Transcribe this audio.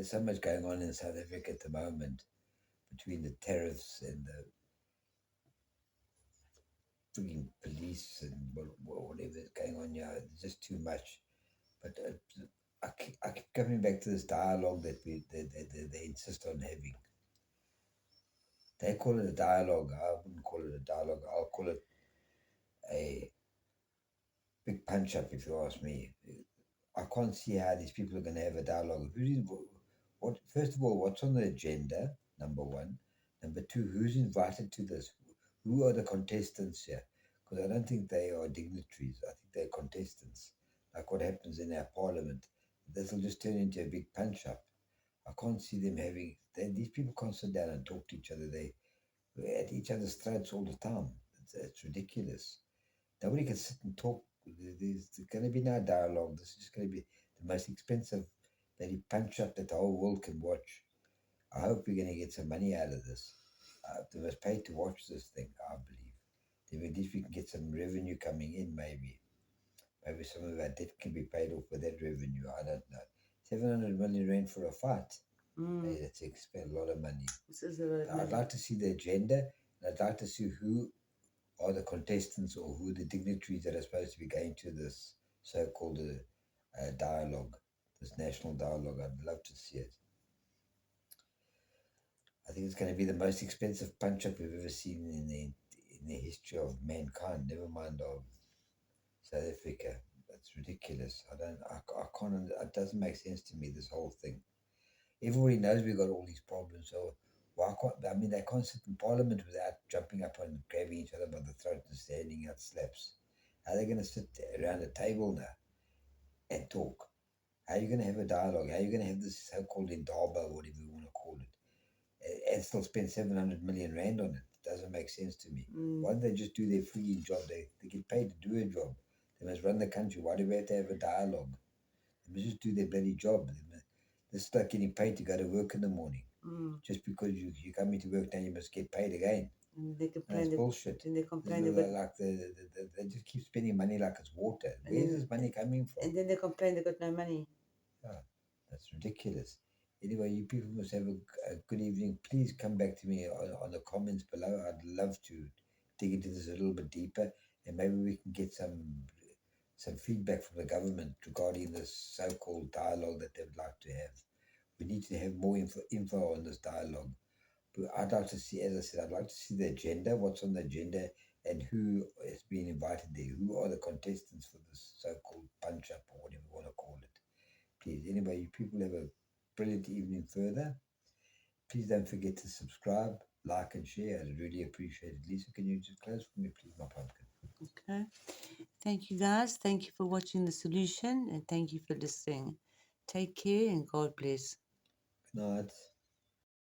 there's so much going on in South Africa at the moment between the tariffs and the freaking police and whatever is going on here. It's just too much. But I keep coming back to this dialogue that they insist on having. They call it a dialogue. I wouldn't call it a dialogue. I'll call it a big punch up, if you ask me. I can't see how these people are going to have a dialogue. What? First of all, what's on the agenda? Number one. Number two, who's invited to this? Who are the contestants here? Because I don't think they are dignitaries. I think they're contestants. Like what happens in our parliament. This will just turn into a big punch up. I can't see them having. These people can't sit down and talk to each other. We're at each other's throats all the time. It's ridiculous. Nobody can sit and talk. There's going to be no dialogue. This is going to be the most expensive bloody punch up that the whole world can watch. I hope we're going to get some money out of this. They must pay to watch this thing, I believe. Then at least we can get some revenue coming in, maybe. Maybe some of our debt can be paid off with that revenue. I don't know. 700 million rand for a fight. Hey, that's a lot of money. I'd like to see the agenda, and I'd like to see who are the contestants or who are the dignitaries that are supposed to be going to this so-called dialogue, this national dialogue. I'd love to see it. I think it's going to be the most expensive punch-up we've ever seen in the history of mankind, never mind of South Africa. That's ridiculous. I can't, it doesn't make sense to me, this whole thing. Everybody knows we've got all these problems, so why can't, I mean, they can't sit in parliament without jumping up and grabbing each other by the throat and standing out slaps. How are they going to sit around a table now and talk? How are you going to have a dialogue? How are you going to have this so-called indaba, whatever you want to call it, and still spend 700 million rand on it? It doesn't make sense to me. Why don't they just do their freaking job? They get paid to do a job. They must run the country. Why do we have to have a dialogue? They must just do their bloody job. They're stuck getting paid to go to work in the morning. Just because you come into work, now you must get paid again. And they complain. That's bullshit. And they complain about they just keep spending money like it's water. Where's this money coming from? And then they complain they got no money. Yeah, that's ridiculous. Anyway, you people must have a good evening. Please come back to me on the comments below. I'd love to dig into this a little bit deeper, and maybe we can get some feedback from the government regarding this so-called dialogue that they would like to have. We need to have more info on this dialogue. But I'd like to see, as I said, I'd like to see the agenda, what's on the agenda, and who is being invited there. Who are the contestants for this so-called punch-up or whatever you want to call it. Please, anyway, you people have a brilliant evening further. Please don't forget to subscribe, like, and share. I'd really appreciate it. Lisa, can you just close for me, please, my pumpkin? Okay. Thank you, guys. Thank you for watching The Solution, and thank you for listening. Take care and God bless. Good night.